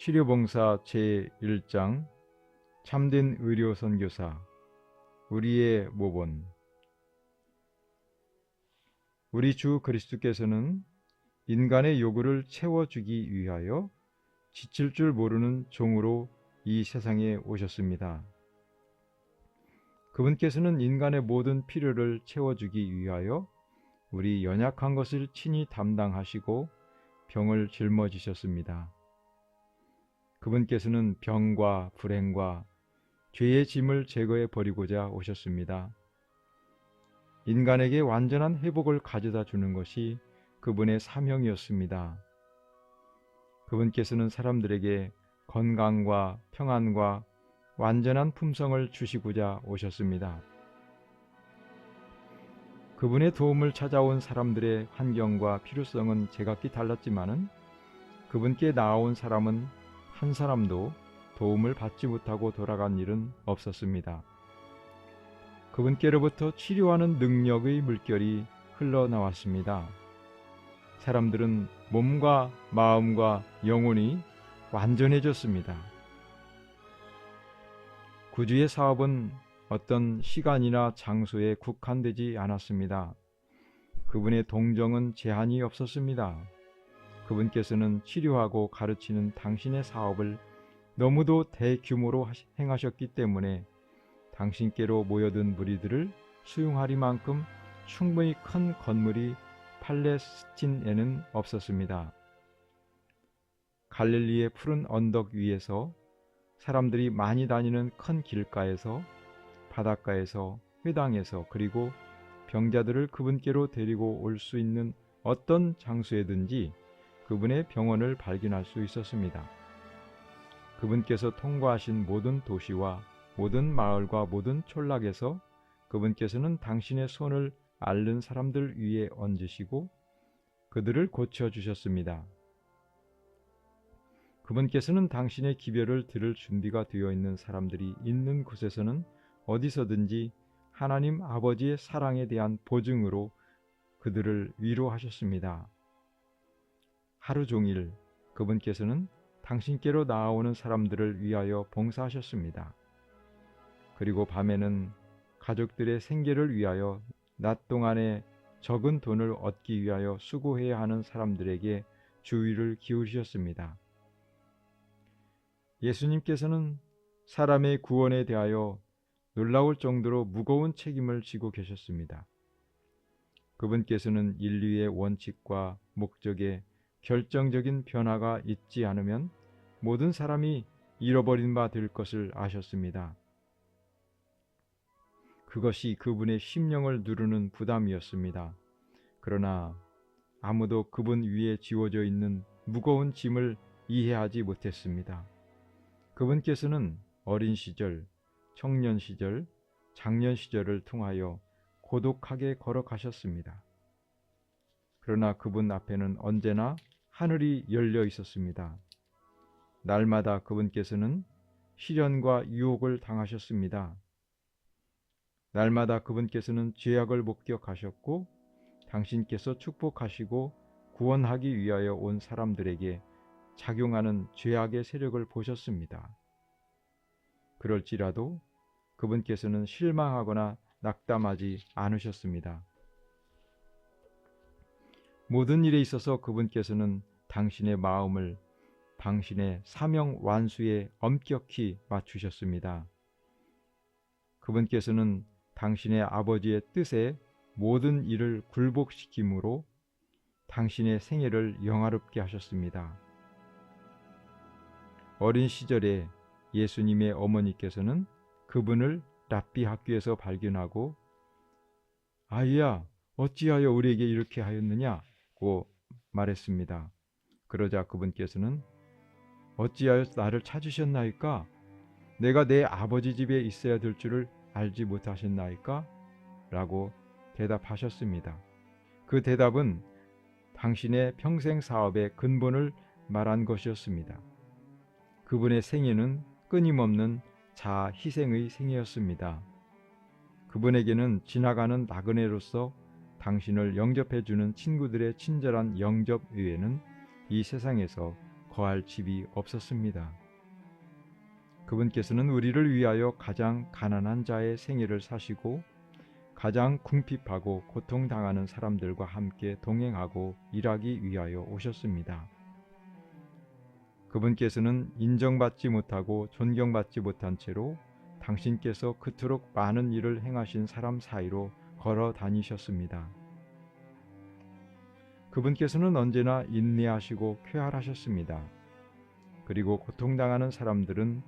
치료봉사 제1장 참된 의료 선교사 우리의 모본. 우리 주 그리스도께서는 인간의 요구를 채워주기 위하여 지칠 줄 모르는 종으로 이 세상에 오셨습니다. 그분께서는 인간의 모든 필요를 채워주기 위하여 우리 연약한 것을 친히 담당하시고 병을 짊어지셨습니다. 그분께서는 병과 불행과 죄의 짐을 제거해 버리고자 오셨습니다. 인간에게 완전한 회복을 가져다 주는 것이 그분의 사명이었습니다. 그분께서는 사람들에게 건강과 평안과 완전한 품성을 주시고자 오셨습니다. 그분의 도움을 찾아온 사람들의 환경과 필요성은 제각기 달랐지만은 그분께 나아온 사람은 한 사람도 도움을 받지 못하고 돌아간 일은 없었습니다. 그분께로부터 치료하는 능력의 물결이 흘러나왔습니다. 사람들은 몸과 마음과 영혼이 완전해졌습니다. 구주의 사업은 어떤 시간이나 장소에 국한되지 않았습니다. 그분의 동정은 제한이 없었습니다. 그분께서는 치료하고 가르치는 당신의 사업을 너무도 대규모로 행하셨기 때문에 당신께로 모여든 무리들을 수용하리만큼 충분히 큰 건물이 팔레스틴에는 없었습니다. 갈릴리의 푸른 언덕 위에서 사람들이 많이 다니는 큰 길가에서 바닷가에서 회당에서 그리고 병자들을 그분께로 데리고 올 수 있는 어떤 장소에든지 그분의 병원을 발견할 수 있었습니다. 그분께서 통과하신 모든 도시와 모든 마을과 모든 촌락에서 그분께서는 당신의 손을 앓는 사람들 위에 얹으시고 그들을 고쳐주셨습니다. 그분께서는 당신의 기별을 들을 준비가 되어 있는 사람들이 있는 곳에서는 어디서든지 하나님 아버지의 사랑에 대한 보증으로 그들을 위로하셨습니다. 하루 종일 그분께서는 당신께로 나아오는 사람들을 위하여 봉사하셨습니다. 그리고 밤에는 가족들의 생계를 위하여 낮 동안에 적은 돈을 얻기 위하여 수고해야 하는 사람들에게 주의를 기울이셨습니다. 예수님께서는 사람의 구원에 대하여 놀라울 정도로 무거운 책임을 지고 계셨습니다. 그분께서는 인류의 원칙과 목적에 결정적인 변화가 있지 않으면 모든 사람이 잃어버린 바 될 것을 아셨습니다. 그것이 그분의 심령을 누르는 부담이었습니다. 그러나 아무도 그분 위에 지워져 있는 무거운 짐을 이해하지 못했습니다. 그분께서는 어린 시절, 청년 시절, 장년 시절을 통하여 고독하게 걸어가셨습니다. 그러나 그분 앞에는 언제나 하늘이 열려 있었습니다. 날마다 그분께서는 시련과 유혹을 당하셨습니다. 날마다 그분께서는 죄악을 목격하셨고 당신께서 축복하시고 구원하기 위하여 온 사람들에게 작용하는 죄악의 세력을 보셨습니다. 그럴지라도 그분께서는 실망하거나 낙담하지 않으셨습니다. 모든 일에 있어서 그분께서는 당신의 마음을 당신의 사명 완수에 엄격히 맞추셨습니다. 그분께서는 당신의 아버지의 뜻에 모든 일을 굴복시킴으로 당신의 생애를 영화롭게 하셨습니다. 어린 시절에 예수님의 어머니께서는 그분을 랍비 학교에서 발견하고 아이야 어찌하여 우리에게 이렇게 하였느냐고 말했습니다. 그러자 그분께서는 어찌하여 나를 찾으셨나이까? 내가 내 아버지 집에 있어야 될 줄을 알지 못하셨나이까? 라고 대답하셨습니다. 그 대답은 당신의 평생 사업의 근본을 말한 것이었습니다. 그분의 생애는 끊임없는 자아 희생의 생애였습니다. 그분에게는 지나가는 나그네로서 당신을 영접해주는 친구들의 친절한 영접 외에는 이 세상에서 거할 집이 없었습니다. 그분께서는 우리를 위하여 가장 가난한 자의 생애를 사시고 가장 궁핍하고 고통당하는 사람들과 함께 동행하고 일하기 위하여 오셨습니다. 그분께서는 인정받지 못하고 존경받지 못한 채로 당신께서 그토록 많은 일을 행하신 사람 사이로 걸어 다니셨습니다. 그분께서는 언제나 인내하시고 쾌활하셨습니다. 그리고 고통당하는 사람들은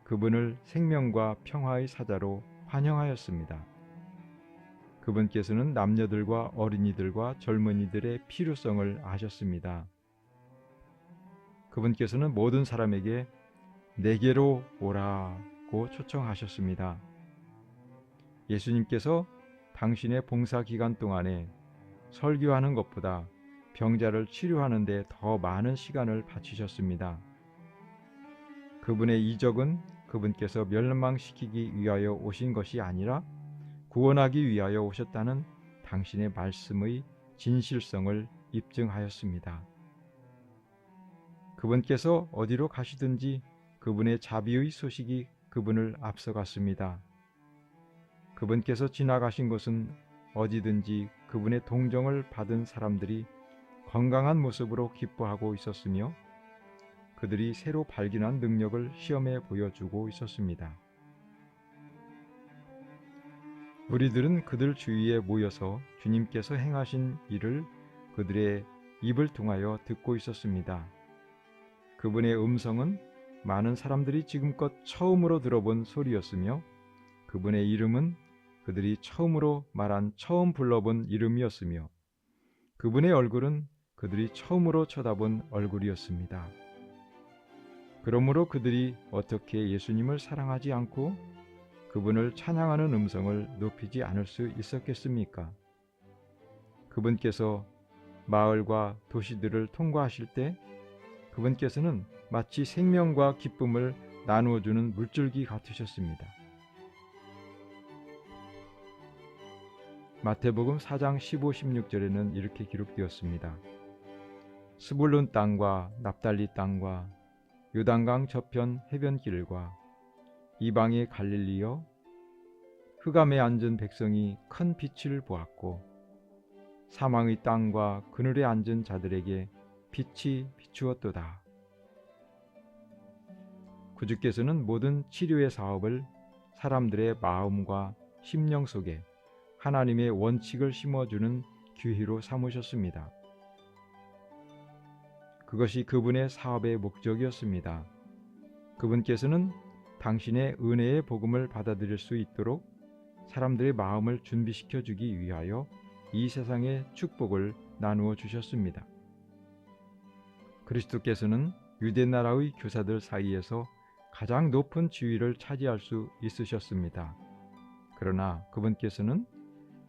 그분을 생명과 평화의 사자로 환영하였습니다. 그분께서는 남녀들과 어린이들과 젊은이들의 필요성을 아셨습니다. 그분께서는 모든 사람에게 내게로 오라고 초청하셨습니다. 예수님께서 당신의 봉사 기간 동안에 설교하는 것보다 병자를 치료하는 데 더 많은 시간을 바치셨습니다. 그분의 이적은 그분께서 멸망시키기 위하여 오신 것이 아니라 구원하기 위하여 오셨다는 당신의 말씀의 진실성을 입증하였습니다. 그분께서 어디로 가시든지 그분의 자비의 소식이 그분을 앞서갔습니다. 그분께서 지나가신 곳은 어디든지 그분의 동정을 받은 사람들이 건강한 모습으로 기뻐하고 있었으며 그들이 새로 발견한 능력을 시험해 보여주고 있었습니다. 우리들은 그들 주위에 모여서 주님께서 행하신 일을 그들의 입을 통하여 듣고 있었습니다. 그분의 음성은 많은 사람들이 지금껏 처음으로 들어본 소리였으며 그분의 이름은 그들이 처음으로 말한 처음 불러본 이름이었으며 그분의 얼굴은 그들이 처음으로 쳐다본 얼굴이었습니다. 그러므로 그들이 어떻게 예수님을 사랑하지 않고 그분을 찬양하는 음성을 높이지 않을 수 있었겠습니까? 그분께서 마을과 도시들을 통과하실 때 그분께서는 마치 생명과 기쁨을 나누어주는 물줄기 같으셨습니다. 마태복음 4장 15, 16절에는 이렇게 기록되었습니다. 스불론 땅과 납달리 땅과 요단강 저편 해변길과 이방의 갈릴리여 흑암에 앉은 백성이 큰 빛을 보았고 사망의 땅과 그늘에 앉은 자들에게 빛이 비추었도다. 구주께서는 모든 치료의 사업을 사람들의 마음과 심령 속에 하나님의 원칙을 심어주는 기회로 삼으셨습니다. 그것이 그분의 사업의 목적이었습니다. 그분께서는 당신의 은혜의 복음을 받아들일 수 있도록 사람들의 마음을 준비시켜 주기 위하여 이 세상의 축복을 나누어 주셨습니다. 그리스도께서는 유대 나라의 교사들 사이에서 가장 높은 지위를 차지할 수 있으셨습니다. 그러나 그분께서는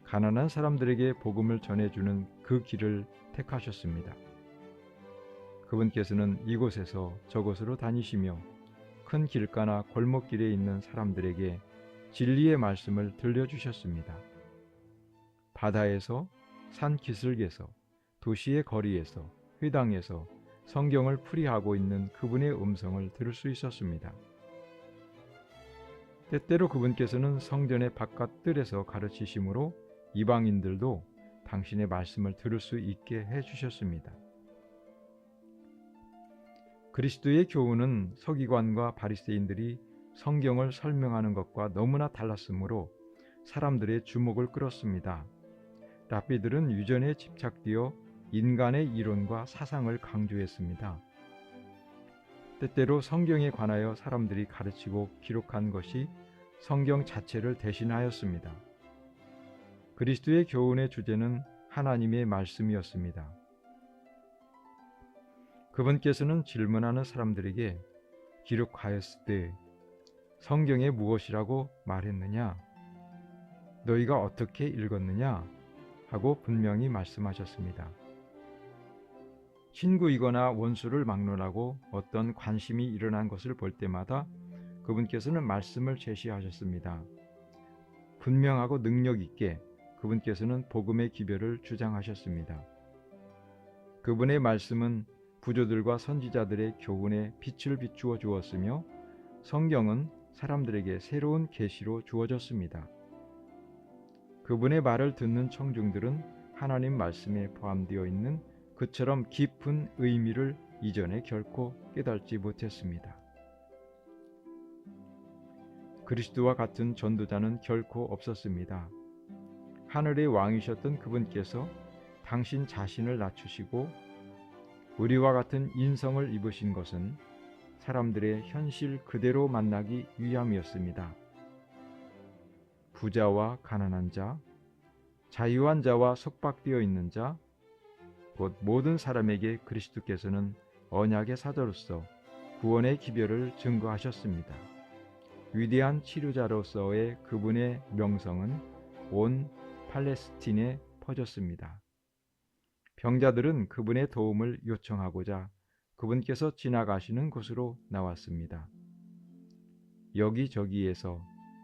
가난한 사람들에게 복음을 전해주는 그 길을 택하셨습니다. 그분께서는 이곳에서 저곳으로 다니시며 큰 길가나 골목길에 있는 사람들에게 진리의 말씀을 들려주셨습니다. 바다에서, 산 기슭에서, 도시의 거리에서, 회당에서 성경을 풀이하고 있는 그분의 음성을 들을 수 있었습니다. 때때로 그분께서는 성전의 바깥 뜰에서 가르치심으로 이방인들도 당신의 말씀을 들을 수 있게 해주셨습니다. 그리스도의 교훈은 서기관과 바리새인들이 성경을 설명하는 것과 너무나 달랐으므로 사람들의 주목을 끌었습니다. 랍비들은 유전에 집착되어 인간의 이론과 사상을 강조했습니다. 때때로 성경에 관하여 사람들이 가르치고 기록한 것이 성경 자체를 대신하였습니다. 그리스도의 교훈의 주제는 하나님의 말씀이었습니다. 그분께서는 질문하는 사람들에게 기록하였을 때 성경에 무엇이라고 말했느냐? 너희가 어떻게 읽었느냐? 하고 분명히 말씀하셨습니다. 친구이거나 원수를 막론하고 어떤 관심이 일어난 것을 볼 때마다 그분께서는 말씀을 제시하셨습니다. 분명하고 능력 있게 그분께서는 복음의 기별을 주장하셨습니다. 그분의 말씀은 부조들과 선지자들의 교훈에 빛을 비추어 주었으며 성경은 사람들에게 새로운 계시로 주어졌습니다. 그분의 말을 듣는 청중들은 하나님 말씀에 포함되어 있는 그처럼 깊은 의미를 이전에 결코 깨닫지 못했습니다. 그리스도와 같은 전도자는 결코 없었습니다. 하늘의 왕이셨던 그분께서 당신 자신을 낮추시고 우리와 같은 인성을 입으신 것은 사람들의 현실 그대로 만나기 위함이었습니다. 부자와 가난한 자, 자유한 자와 속박되어 있는 자, 곧 모든 사람에게 그리스도께서는 언약의 사도로서 구원의 기별을 증거하셨습니다. 위대한 치료자로서의 그분의 명성은 온 팔레스틴에 퍼졌습니다. 병자들은 그분의 도움을 요청하고자 그분께서 지나가시는 곳으로 나왔습니다. 여기저기에서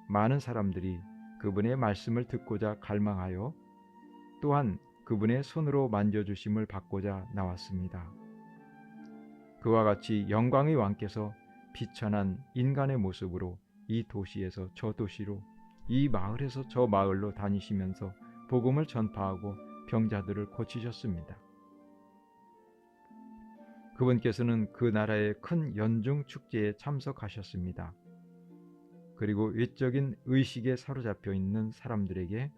많은 사람들이 그분의 말씀을 듣고자 갈망하여 또한 그분의 손으로 만져주심을 받고자 나왔습니다. 그와 같이 영광의 왕께서 비천한 인간의 모습으로 이 도시에서 저 도시로, 이 마을에서 저 마을로 다니시면서 복음을 전파하고 병자들을 고치셨습니다. 그분께서는 그 나라의 큰 연중 축제에 참석하셨습니다. 그리고 외적인 의식에 사로잡혀 있는 사람들에게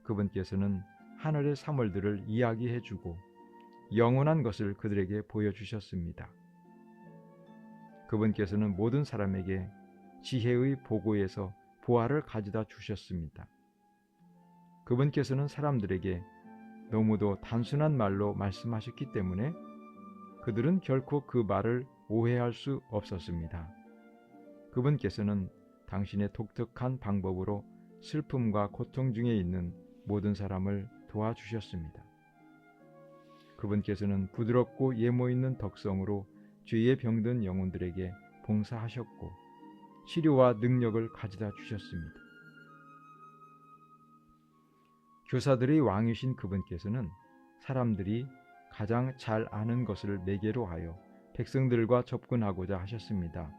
그분께서는 하늘의 사물들을 이야기해주고 영원한 것을 그들에게 보여주셨습니다. 그분께서는 모든 사람에게 지혜의 보고에서 보화를 가져다 주셨습니다. 그분께서는 사람들에게 너무도 단순한 말로 말씀하셨기 때문에 그들은 결코 그 말을 오해할 수 없었습니다. 그분께서는 당신의 독특한 방법으로 슬픔과 고통 중에 있는 모든 사람을 도와주셨습니다. 그분께서는 부드럽고 예모 있는 덕성으로 죄에 병든 영혼들에게 봉사하셨고 치료와 능력을 가져다 주셨습니다. 교사들의 왕이신 그분께서는 사람들이 가장 잘 아는 것을 매개로 하여 백성들과 접근하고자 하셨습니다.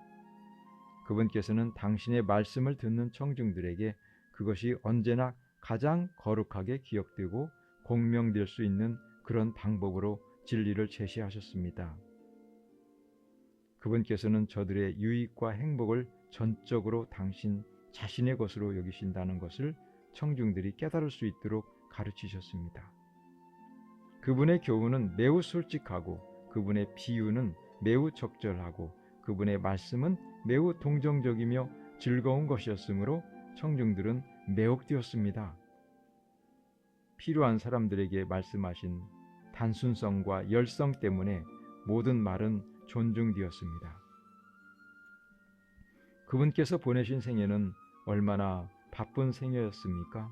그분께서는 당신의 말씀을 듣는 청중들에게 그것이 언제나 가장 거룩하게 기억되고 공명될 수 있는 그런 방법으로 진리를 제시하셨습니다. 그분께서는 저들의 유익과 행복을 전적으로 당신 자신의 것으로 여기신다는 것을 청중들이 깨달을 수 있도록 가르치셨습니다. 그분의 교훈은 매우 솔직하고 그분의 비유는 매우 적절하고 그분의 말씀은 매우 동정적이며 즐거운 것이었으므로 청중들은 매혹되었습니다. 필요한 사람들에게 말씀하신 단순성과 열성 때문에 모든 말은 존중되었습니다. 그분께서 보내신 생애는 얼마나 바쁜 생애였습니까?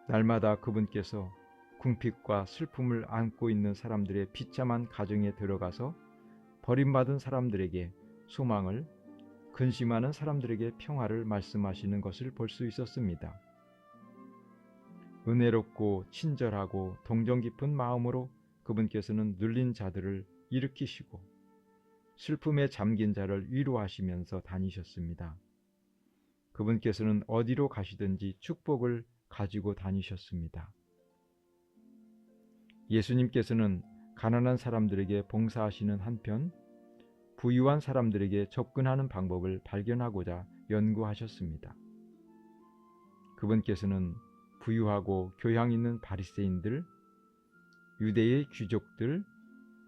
날마다 그분께서 궁핍과 슬픔을 안고 있는 사람들의 비참한 가정에 들어가서 버림받은 사람들에게 소망을, 근심하는 사람들에게 평화를 말씀하시는 것을 볼 수 있었습니다. 은혜롭고 친절하고 동정 깊은 마음으로 그분께서는 눌린 자들을 일으키시고 슬픔에 잠긴 자를 위로하시면서 다니셨습니다. 그분께서는 어디로 가시든지 축복을 가지고 다니셨습니다. 예수님께서는 가난한 사람들에게 봉사하시는 한편 부유한 사람들에게 접근하는 방법을 발견하고자 연구하셨습니다. 그분께서는 부유하고 교양 있는 바리새인들, 유대의 귀족들,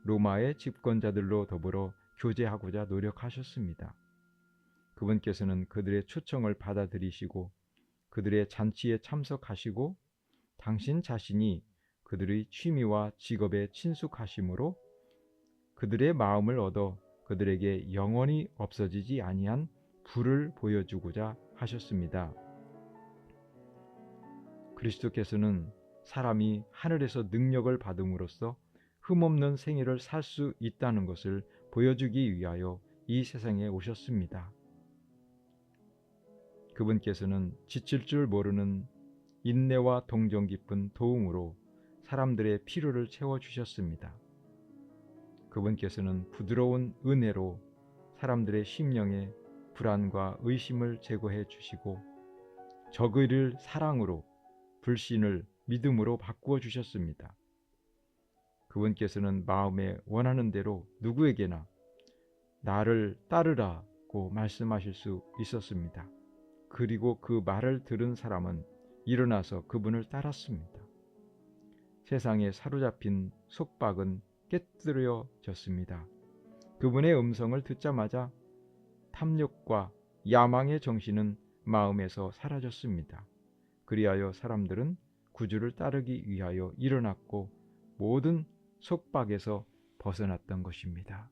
로마의 집권자들로 더불어 교제하고자 노력하셨습니다. 그분께서는 그들의 초청을 받아들이시고 그들의 잔치에 참석하시고 당신 자신이 그들의 취미와 직업에 친숙하심으로 그들의 마음을 얻어 그들에게 영원히 없어지지 아니한 불을 보여주고자 하셨습니다. 그리스도께서는 사람이 하늘에서 능력을 받음으로써 흠없는 생애를 살 수 있다는 것을 보여주기 위하여 이 세상에 오셨습니다. 그분께서는 지칠 줄 모르는 인내와 동정 깊은 도움으로 사람들의 필요를 채워주셨습니다. 그분께서는 부드러운 은혜로 사람들의 심령의 불안과 의심을 제거해 주시고 적의를 사랑으로, 불신을 믿음으로 바꾸어 주셨습니다. 그분께서는 마음에 원하는 대로 누구에게나 나를 따르라고 말씀하실 수 있었습니다. 그리고 그 말을 들은 사람은 일어나서 그분을 따랐습니다. 세상에 사로잡힌 속박은 깨뜨려졌습니다. 그분의 음성을 듣자마자 탐욕과 야망의 정신은 마음에서 사라졌습니다. 그리하여 사람들은 구주를 따르기 위하여 일어났고 모든 속박에서 벗어났던 것입니다.